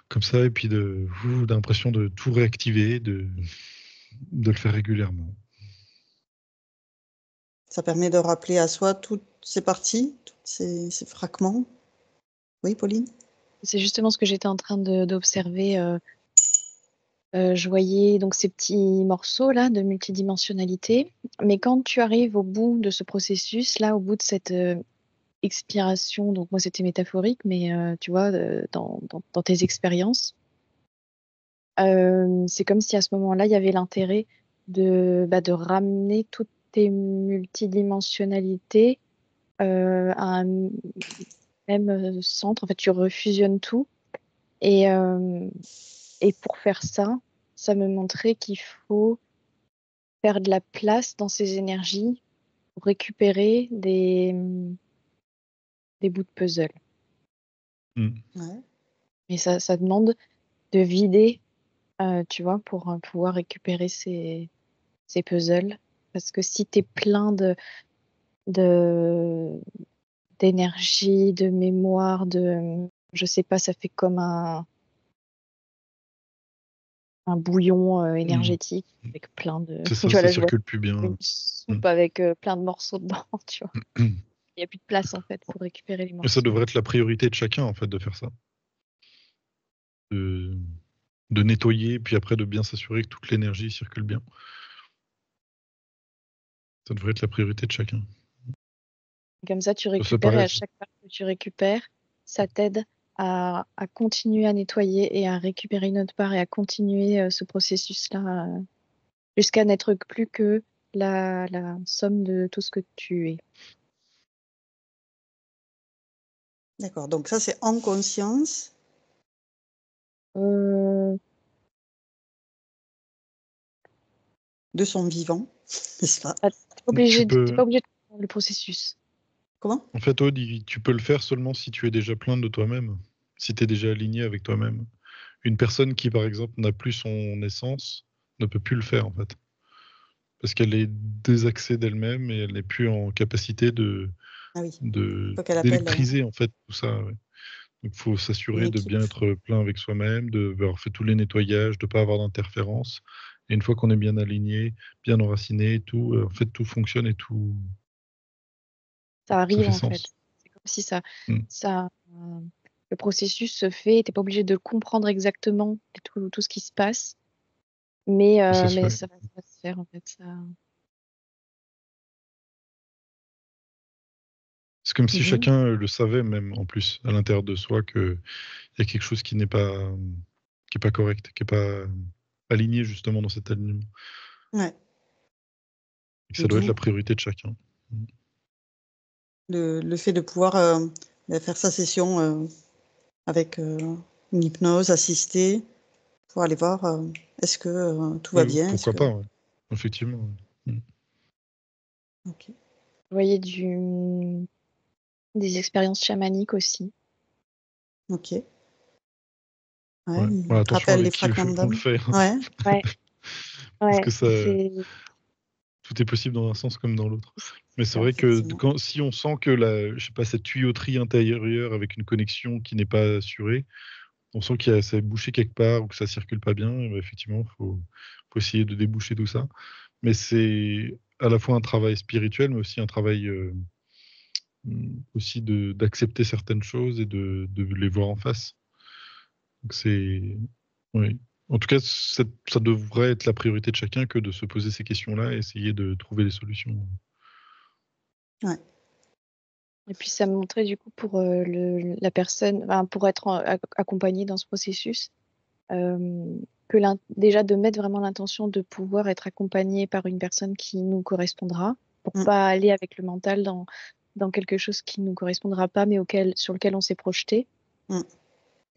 comme ça, et puis d'impression de tout réactiver, de le faire régulièrement. Ça permet de rappeler à soi toutes ces parties, tous ces fragments. Oui, Pauline? C'est justement ce que j'étais en train d'observer. Je voyais donc ces petits morceaux là de multidimensionnalité. Mais quand tu arrives au bout de ce processus, là, au bout de cette expiration, donc moi c'était métaphorique, mais tu vois, dans tes expériences, c'est comme si à ce moment-là, il y avait l'intérêt de ramener toutes tes multidimensionnalités à un même centre. En fait, tu refusionnes tout. Et, euh, et pour faire ça, ça me montrait qu'il faut faire de la place dans ces énergies pour récupérer des bouts de puzzle. Ouais. Et ça demande de vider, tu vois, pour pouvoir récupérer ces puzzles. Parce que si tu es plein de, d'énergie, de mémoire, je sais pas, ça fait comme un bouillon énergétique avec plein de. C'est Tu ça, vois, ça là, je vois circule plus bien. une soupe avec plein de morceaux dedans, tu vois. Il n'y a plus de place, en fait, pour récupérer les Et ça morceaux. devrait être la priorité de chacun, en fait, de faire ça. De nettoyer, puis après de bien s'assurer que toute l'énergie circule bien. Ça devrait être la priorité de chacun. Comme ça, tu Ça récupères et paraît. à chaque fois que tu récupères, ça t'aide à continuer à nettoyer et à récupérer une autre part et à continuer ce processus-là jusqu'à n'être plus que la somme de tout ce que tu es. D'accord. Donc ça, c'est en conscience. Euh, De son vivant, n'est-ce pas? t'es pas obligé de comprendre le processus. Comment? En fait, Aude, tu peux le faire seulement si tu es déjà plein de toi-même, si tu es déjà aligné avec toi-même. Une personne qui, par exemple, n'a plus son essence ne peut plus le faire, en fait. Parce qu'elle est désaxée d'elle-même et elle n'est plus en capacité Ah oui. Faut qu'elle appelle d'électriser, en fait, tout ça. Ouais. Donc, il faut une s'assurer de équipe. bien être plein avec soi-même, d'avoir fait tous les nettoyages, de ne pas avoir d'interférence. Et une fois qu'on est bien aligné, bien enraciné, tout, en fait, tout fonctionne et tout, Ça ça arrive, fait en fait. sens. C'est comme si ça, le processus se fait, t'es pas obligé de comprendre exactement tout ce qui se passe, Ça se mais fait. ça va se faire, en fait. Ça. C'est comme si Mhm. chacun le savait même en plus à l'intérieur de soi qu'il y a quelque chose qui est pas correct, qui est pas aligné justement dans cet alignement. Ouais. Et que ça doit être la D'où priorité de chacun. le fait de pouvoir faire sa session avec une hypnose assistée pour aller voir est-ce que tout va Oui, bien, est-ce pourquoi que. pas, ouais. Effectivement. Ouais. Ok. Vous voyez du Des expériences chamaniques aussi. Ok. Ouais, Ouais. il Voilà, te attention rappelle les avec qui fragments on le d'âme. fait, hein. Ouais, Ouais, Parce que c'est tout est possible dans un sens comme dans l'autre. Mais c'est ça, vrai que effectivement. si on sent que je sais pas, cette tuyauterie intérieure avec une connexion qui n'est pas assurée, on sent ça est bouché quelque part ou que ça circule pas bien, et ben, effectivement, faut essayer de déboucher tout ça. Mais c'est à la fois un travail spirituel, mais aussi un travail aussi d'accepter certaines choses et de les voir en face. Donc oui. En tout cas, ça devrait être la priorité de chacun que de se poser ces questions-là et essayer de trouver des solutions. Ouais. Et puis ça me montrait du coup pour la personne, pour être accompagnée dans ce processus, que déjà de mettre vraiment l'intention de pouvoir être accompagné par une personne qui nous correspondra, pour Mm. pas aller avec le mental dans quelque chose qui nous correspondra pas, mais sur lequel on s'est projeté. Mm.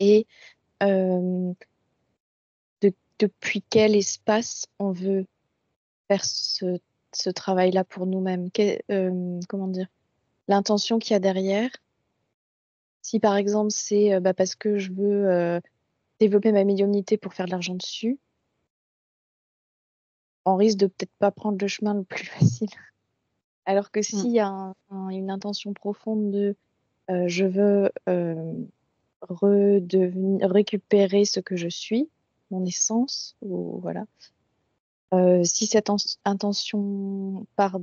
Et euh, depuis quel espace on veut faire ce travail-là pour nous-mêmes. Comment dire? L'intention qu'il y a derrière. Si par exemple c'est parce que je veux développer ma médiumnité pour faire de l'argent dessus, on risque de peut-être pas prendre le chemin le plus facile. Alors que s'il y a une intention profonde de je veux récupérer ce que je suis, mon essence, ou voilà. Si cette intention part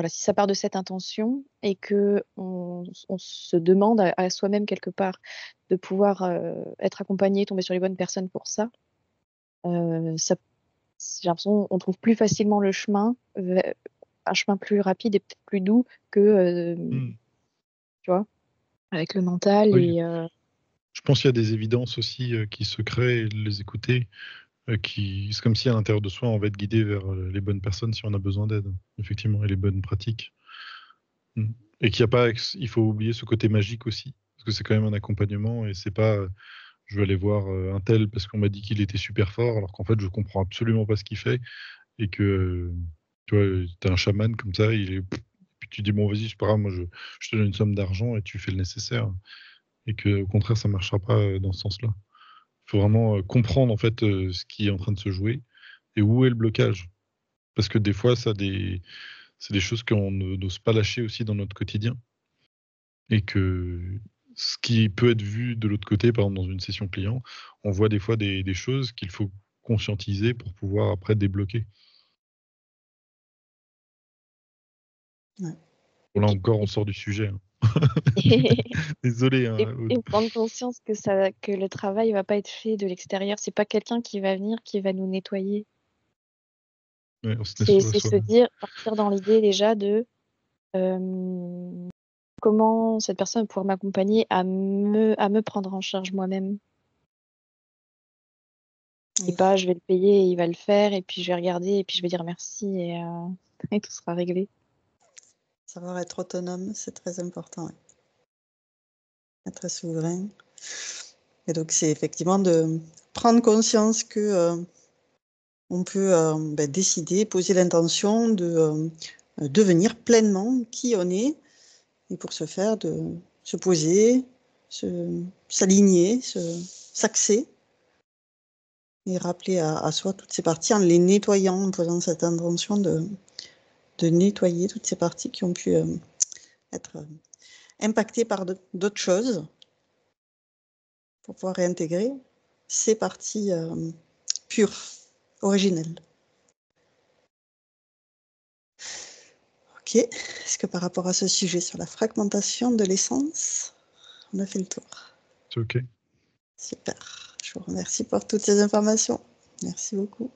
si ça part de cette intention et que on se demande à soi-même quelque part de pouvoir être accompagné, tomber sur les bonnes personnes pour ça, j'ai l'impression qu'on trouve plus facilement le chemin, un chemin plus rapide et peut-être plus doux que, tu vois, avec le mental Oui. et Je pense qu'il y a des évidences aussi qui se créent et de les écouter. C'est comme si à l'intérieur de soi, on va être guidé vers les bonnes personnes si on a besoin d'aide, effectivement, et les bonnes pratiques. Et il faut oublier ce côté magique aussi, parce que c'est quand même un accompagnement et c'est pas je vais aller voir un tel parce qu'on m'a dit qu'il était super fort, alors qu'en fait je comprends absolument pas ce qu'il fait et que tu vois, t'es un chaman comme ça, puis tu dis bon vas-y c'est pas grave, moi je te donne une somme d'argent et tu fais le nécessaire et que au contraire ça marchera pas dans ce sens-là. Il faut vraiment comprendre en fait ce qui est en train de se jouer et où est le blocage. Parce que des fois, c'est des choses qu'on n'ose pas lâcher aussi dans notre quotidien. Et que ce qui peut être vu de l'autre côté, par exemple dans une session client, on voit des fois des choses qu'il faut conscientiser pour pouvoir après débloquer. Ouais. et Bon, là puis encore, on sort du sujet, hein. Désolé, hein, et Aude. prendre conscience que le travail va pas être fait de l'extérieur, c'est pas quelqu'un qui va venir qui va nous nettoyer. Ouais, on se met C'est sous la se soi-même. dire, partir dans l'idée déjà de comment cette personne va pouvoir m'accompagner à me prendre en charge moi-même. Et Et pas je vais le payer et il va le faire et puis je vais regarder et puis je vais dire merci et tout sera réglé. savoir être autonome, c'est très important. Ouais. Être souverain. Et donc, c'est effectivement de prendre conscience que on peut décider, poser l'intention de devenir pleinement qui on est. Et pour ce faire, de se poser, s'aligner, s'axer et rappeler à soi toutes ces parties en les nettoyant, en posant cette intention de nettoyer toutes ces parties qui ont pu être impactées par d'autres choses pour pouvoir réintégrer ces parties pures, originelles. Ok, est-ce que par rapport à ce sujet sur la fragmentation de l'essence, on a fait le tour? C'est OK. Super, je vous remercie pour toutes ces informations. Merci beaucoup.